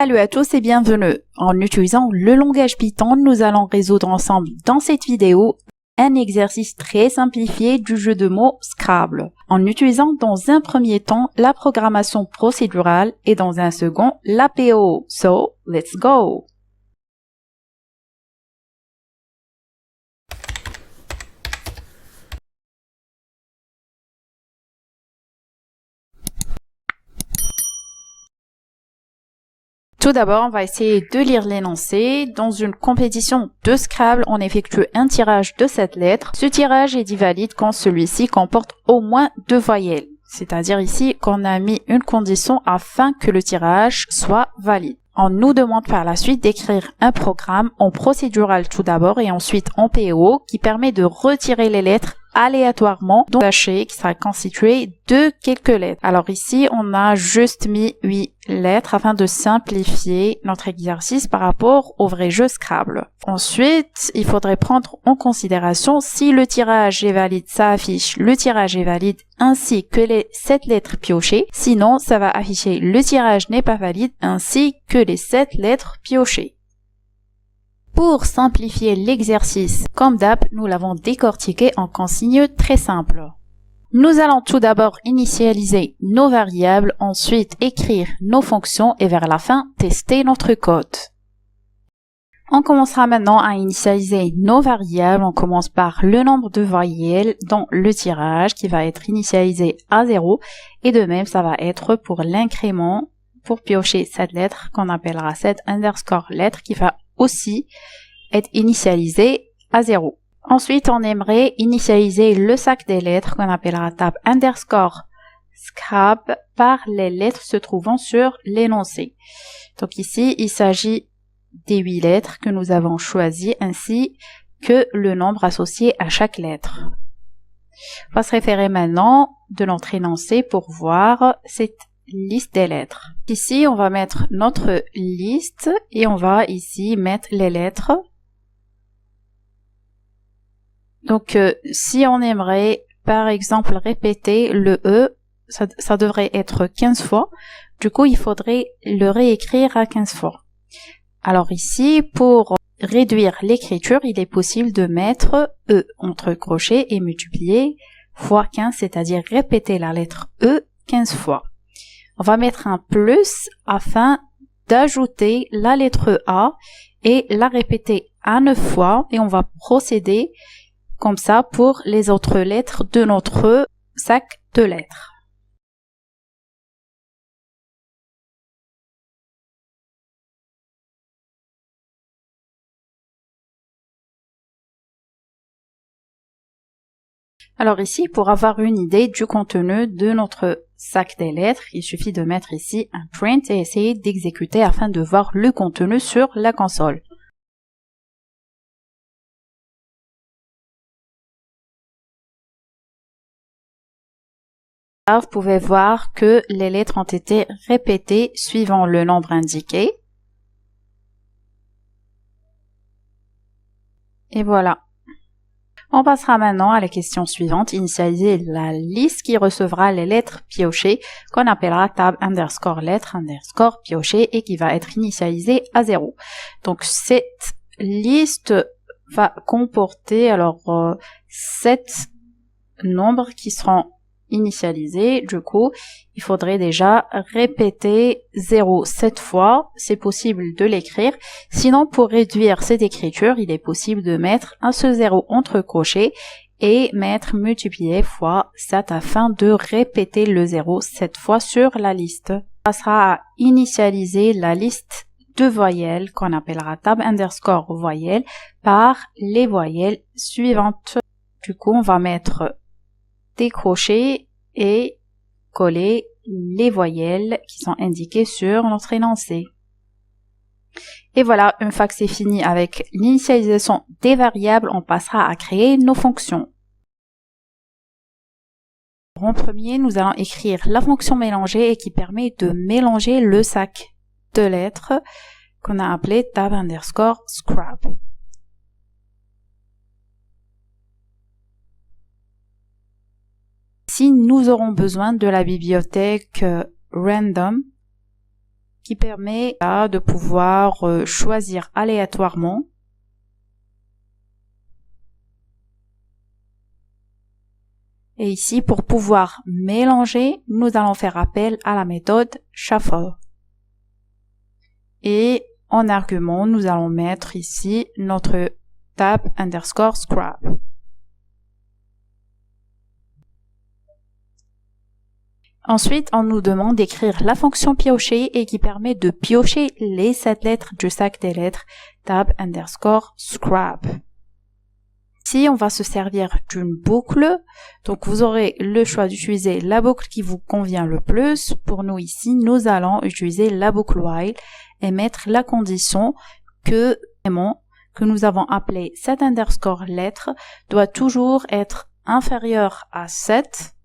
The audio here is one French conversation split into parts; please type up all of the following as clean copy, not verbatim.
Salut à tous et bienvenue. En utilisant le langage Python, nous allons résoudre ensemble dans cette vidéo un exercice très simplifié du jeu de mots Scrabble, en utilisant dans un premier temps la programmation procédurale et dans un second l'APO. So, let's go! Tout d'abord, on va essayer de lire l'énoncé. Dans une compétition de Scrabble, on effectue un tirage de 7 lettres. Ce tirage est dit valide quand celui-ci comporte au moins 2 voyelles. C'est-à-dire ici qu'on a mis une condition afin que le tirage soit valide. On nous demande par la suite d'écrire un programme en procédural tout d'abord et ensuite en PO qui permet de retirer les lettres aléatoirement dans un sachet qui sera constitué de quelques lettres. Alors ici, on a juste mis 8 lettres afin de simplifier notre exercice par rapport au vrai jeu Scrabble. Ensuite, il faudrait prendre en considération si le tirage est valide, ça affiche le tirage est valide ainsi que les 7 lettres piochées. Sinon, ça va afficher le tirage n'est pas valide ainsi que les 7 lettres piochées. Pour simplifier l'exercice, comme d'hab, nous l'avons décortiqué en consignes très simples. Nous allons tout d'abord initialiser nos variables, ensuite écrire nos fonctions et vers la fin, tester notre code. On commencera maintenant à initialiser nos variables. On commence par le nombre de voyelles dans le tirage qui va être initialisé à 0 et de même ça va être pour l'incrément pour piocher cette lettre qu'on appellera set underscore lettre qui va aussi être initialisé à 0. Ensuite, on aimerait initialiser le sac des lettres qu'on appellera tab underscore scrap par les lettres se trouvant sur l'énoncé. Donc ici, il s'agit des 8 lettres que nous avons choisies ainsi que le nombre associé à chaque lettre. On va se référer maintenant de notre énoncé pour voir cette liste des lettres. Ici, on va mettre notre liste et on va ici mettre les lettres. Donc, si on aimerait, par exemple, répéter le E, ça devrait être 15 fois. Du coup, il faudrait le réécrire à 15 fois. Alors ici, pour réduire l'écriture, il est possible de mettre E entre crochets et multiplier fois 15, c'est-à-dire répéter la lettre E 15 fois. On va mettre un plus afin d'ajouter la lettre A et la répéter à 9 fois et on va procéder comme ça pour les autres lettres de notre sac de lettres. Alors ici, pour avoir une idée du contenu de notre sac des lettres, il suffit de mettre ici un print et essayer d'exécuter afin de voir le contenu sur la console. Vous pouvez voir que les lettres ont été répétées suivant le nombre indiqué. Et voilà. On passera maintenant à la question suivante, initialiser la liste qui recevra les lettres piochées qu'on appellera tab underscore lettre underscore piochée et qui va être initialisée à 0. Donc cette liste va comporter alors 7 nombres qui seront initialisés. Du coup, il faudrait déjà répéter 0 7 fois. C'est possible de l'écrire. Sinon, pour réduire cette écriture, il est possible de mettre un seul 0 entre crochets et mettre multiplié fois 7 afin de répéter le 0 7 fois sur la liste. On passera à initialiser la liste de voyelles qu'on appellera tab underscore voyelles par les voyelles suivantes. Du coup, on va mettre des crochets et coller les voyelles qui sont indiquées sur notre énoncé. Et voilà, une fois que c'est fini avec l'initialisation des variables, on passera à créer nos fonctions. En premier, nous allons écrire la fonction mélanger et qui permet de mélanger le sac de lettres qu'on a appelé tab underscore scrap. Ici, nous aurons besoin de la bibliothèque random qui permet de pouvoir choisir aléatoirement. Et ici, pour pouvoir mélanger, nous allons faire appel à la méthode Shuffle. Et en argument, nous allons mettre ici notre tab_scrap. Ensuite, on nous demande d'écrire la fonction piocher et qui permet de piocher les 7 lettres du sac des lettres tab_scrap. Ici, on va se servir d'une boucle. Donc, vous aurez le choix d'utiliser la boucle qui vous convient le plus. Pour nous ici, nous allons utiliser la boucle while et mettre la condition que nous avons appelé set_lettre doit toujours être inférieur à 7.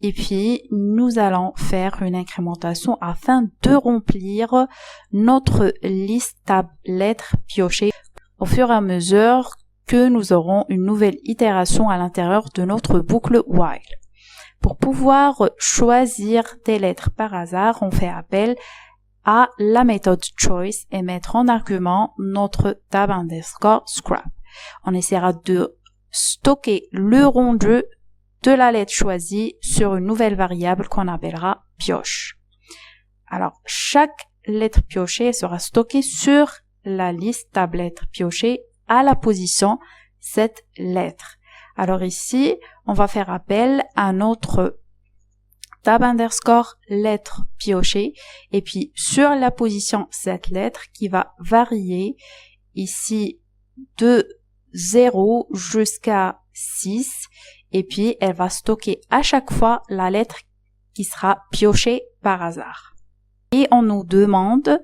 Et puis, nous allons faire une incrémentation afin de remplir notre liste tab lettres piochées au fur et à mesure que nous aurons une nouvelle itération à l'intérieur de notre boucle while. Pour pouvoir choisir des lettres par hasard, on fait appel à la méthode choice et mettre en argument notre tab_scrap. On essaiera de stocker le rendu de la lettre choisie sur une nouvelle variable qu'on appellera pioche. Alors, chaque lettre piochée sera stockée sur la liste tab lettres piochées à la position cette lettre. Alors ici, on va faire appel à notre tab_lettre piochée et puis sur la position cette lettre qui va varier ici de 0 jusqu'à 6 et puis elle va stocker à chaque fois la lettre qui sera piochée par hasard. Et on nous demande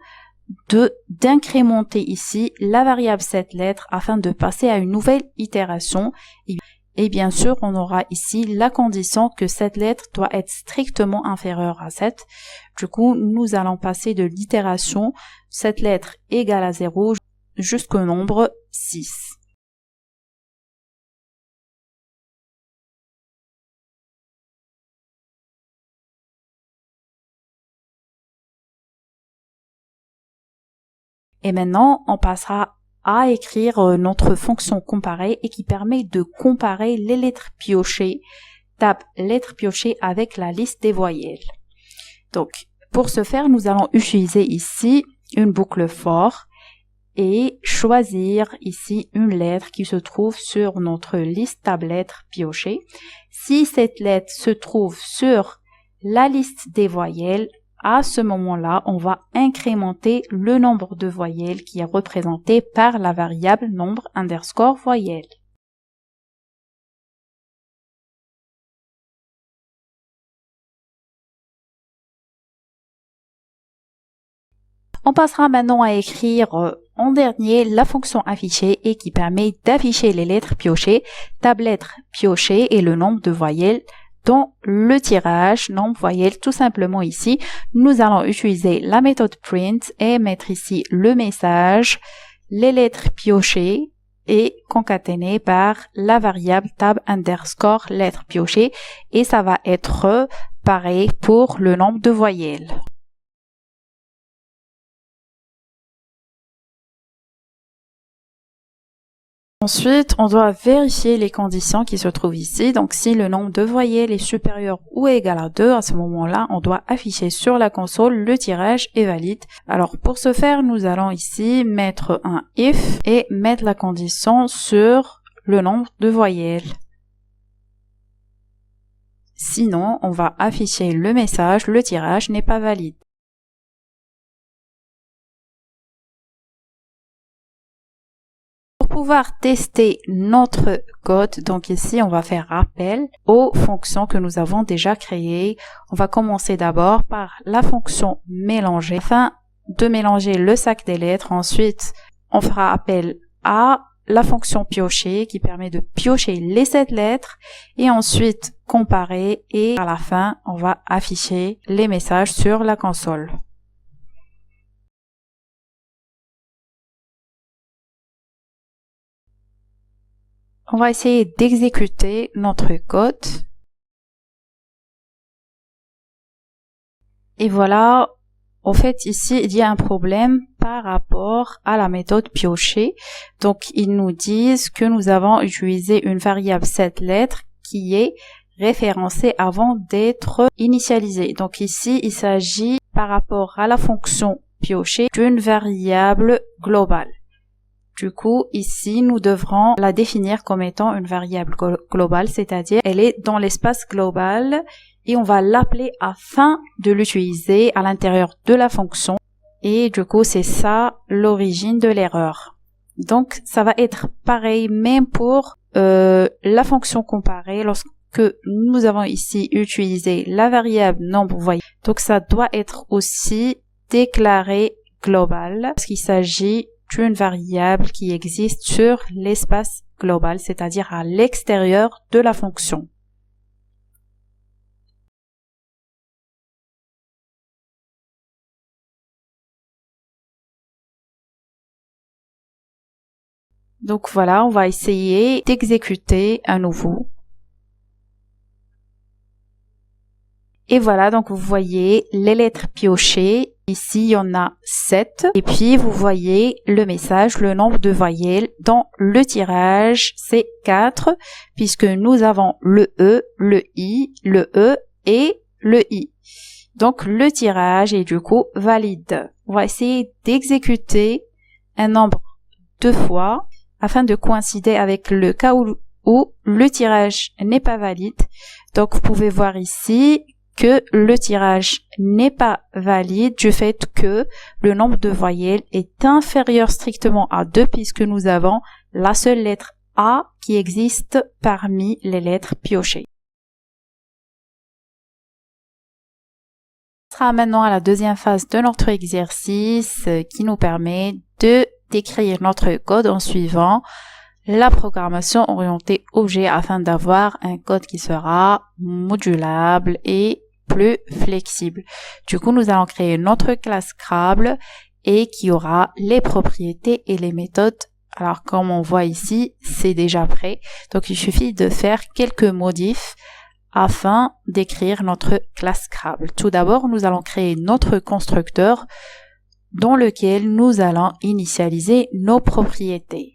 d'incrémenter ici la variable cette lettre afin de passer à une nouvelle itération. Et bien sûr, on aura ici la condition que cette lettre doit être strictement inférieure à 7. Du coup, nous allons passer de l'itération cette lettre égale à 0 jusqu'au nombre 6. Et maintenant, on passera à écrire notre fonction comparer et qui permet de comparer les lettres piochées, tab lettres piochées avec la liste des voyelles. Donc, pour ce faire, nous allons utiliser ici une boucle for et choisir ici une lettre qui se trouve sur notre liste tab lettres piochées. Si cette lettre se trouve sur la liste des voyelles, à ce moment-là, on va incrémenter le nombre de voyelles qui est représenté par la variable nombre_voyelle. On passera maintenant à écrire en dernier la fonction afficher et qui permet d'afficher les lettres piochées, tab lettres piochées et le nombre de voyelles dans le tirage nombre voyelle. Tout simplement ici, nous allons utiliser la méthode print et mettre ici le message, les lettres piochées et concaténées par la variable tab_lettres piochées et ça va être pareil pour le nombre de voyelles. Ensuite, on doit vérifier les conditions qui se trouvent ici. Donc, si le nombre de voyelles est supérieur ou égal à 2, à ce moment-là, on doit afficher sur la console le tirage est valide. Alors, pour ce faire, nous allons ici mettre un if et mettre la condition sur le nombre de voyelles. Sinon, on va afficher le message, le tirage n'est pas valide. Pour pouvoir tester notre code, donc ici on va faire appel aux fonctions que nous avons déjà créées. On va commencer d'abord par la fonction mélanger afin de mélanger le sac des lettres. Ensuite, on fera appel à la fonction piocher qui permet de piocher les 7 lettres et ensuite comparer et à la fin on va afficher les messages sur la console. On va essayer d'exécuter notre code. Et voilà, En fait, ici, il y a un problème par rapport à la méthode piocher. Donc, ils nous disent que nous avons utilisé une variable 7 lettres qui est référencée avant d'être initialisée. Donc ici, il s'agit par rapport à la fonction piocher d'une variable globale. Du coup, ici, nous devrons la définir comme étant une variable globale, c'est-à-dire elle est dans l'espace global et on va l'appeler afin de l'utiliser à l'intérieur de la fonction. Et du coup, c'est ça l'origine de l'erreur. Donc, ça va être pareil même pour la fonction comparée lorsque nous avons ici utilisé la variable nombre voyez. Donc, ça doit être aussi déclaré global parce qu'il s'agit d'une variable qui existe sur l'espace global, c'est-à-dire à l'extérieur de la fonction. Donc voilà, on va essayer d'exécuter à nouveau. Et voilà, donc vous voyez les lettres piochées. Ici, il y en a 7. Et puis, vous voyez le message, le nombre de voyelles dans le tirage, c'est 4, puisque nous avons le E, le I, le E et le I. Donc, le tirage est du coup valide. On va essayer d'exécuter un nombre de fois afin de coïncider avec le cas où le tirage n'est pas valide. Donc, vous pouvez voir ici que le tirage n'est pas valide du fait que le nombre de voyelles est inférieur strictement à 2 puisque nous avons la seule lettre A qui existe parmi les lettres piochées. On sera maintenant à la deuxième phase de notre exercice qui nous permet de décrire notre code en suivant la programmation orientée objet afin d'avoir un code qui sera modulable et plus flexible. Du coup, nous allons créer notre classe Scrabble et qui aura les propriétés et les méthodes. Alors, comme on voit ici, c'est déjà prêt. Donc, il suffit de faire quelques modifs afin d'écrire notre classe Scrabble. Tout d'abord, nous allons créer notre constructeur dans lequel nous allons initialiser nos propriétés.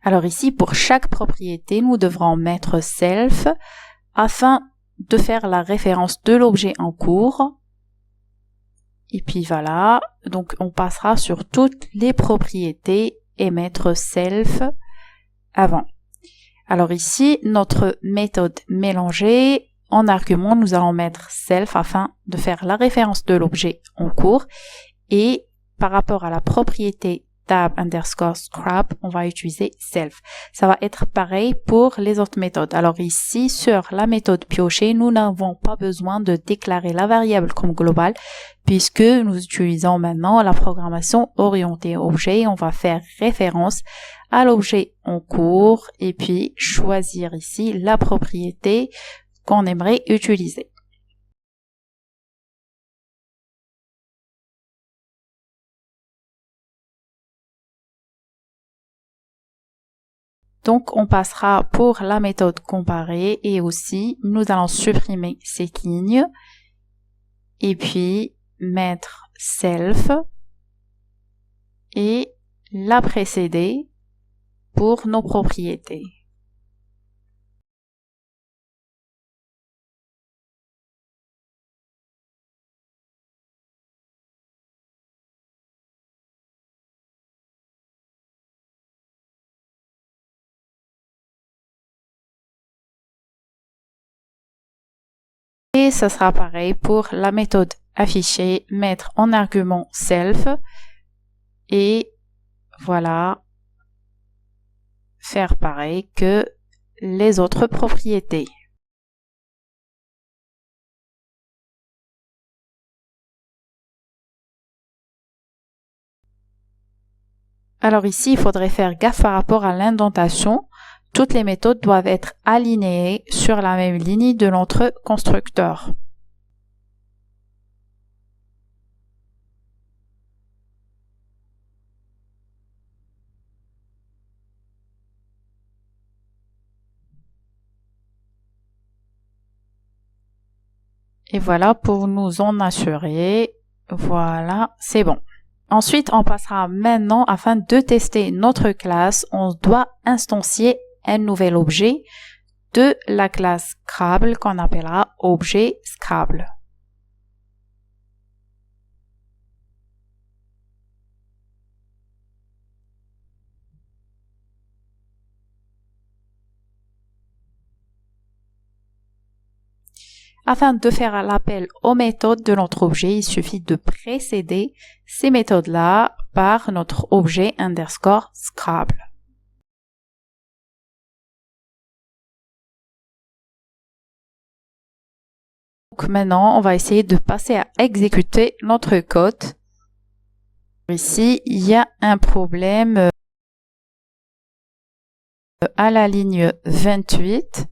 Alors ici, pour chaque propriété, nous devrons mettre self afin de faire la référence de l'objet en cours. Et puis voilà, donc on passera sur toutes les propriétés et mettre self avant. Alors ici, notre méthode mélangée, en argument, nous allons mettre self afin de faire la référence de l'objet en cours. Et par rapport à la propriété tab underscore scrap, on va utiliser self. Ça va être pareil pour les autres méthodes. Alors ici, sur la méthode piocher, nous n'avons pas besoin de déclarer la variable comme globale puisque nous utilisons maintenant la programmation orientée objet. On va faire référence à l'objet en cours et puis choisir ici la propriété qu'on aimerait utiliser. Donc, on passera pour la méthode comparée et aussi, nous allons supprimer cette ligne et puis mettre self et la précéder pour nos propriétés. Et ça sera pareil pour la méthode affichée, mettre en argument self et voilà, faire pareil que les autres propriétés. Alors ici, il faudrait faire gaffe par rapport à l'indentation. Toutes les méthodes doivent être alignées sur la même ligne de notre constructeur. Et voilà pour nous en assurer. Voilà, c'est bon. Ensuite, on passera maintenant, afin de tester notre classe, on doit instancier un nouvel objet de la classe Scrabble qu'on appellera objet Scrabble. Afin de faire l'appel aux méthodes de notre objet, il suffit de précéder ces méthodes-là par notre objet underscore Scrabble. Donc maintenant, on va essayer de passer à exécuter notre code. Ici, il y a un problème à la ligne 28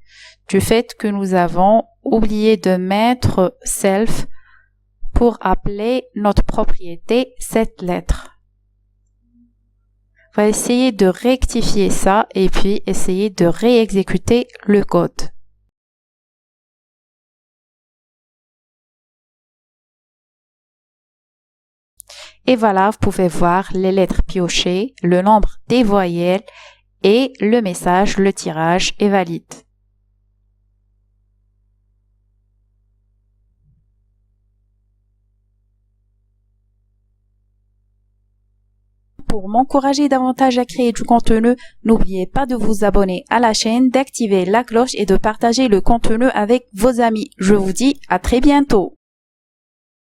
du fait que nous avons oublié de mettre self pour appeler notre propriété cette lettre. On va essayer de rectifier ça et puis essayer de réexécuter le code. Et voilà, vous pouvez voir les lettres piochées, le nombre des voyelles et le message, le tirage est valide. Pour m'encourager davantage à créer du contenu, n'oubliez pas de vous abonner à la chaîne, d'activer la cloche et de partager le contenu avec vos amis. Je vous dis à très bientôt.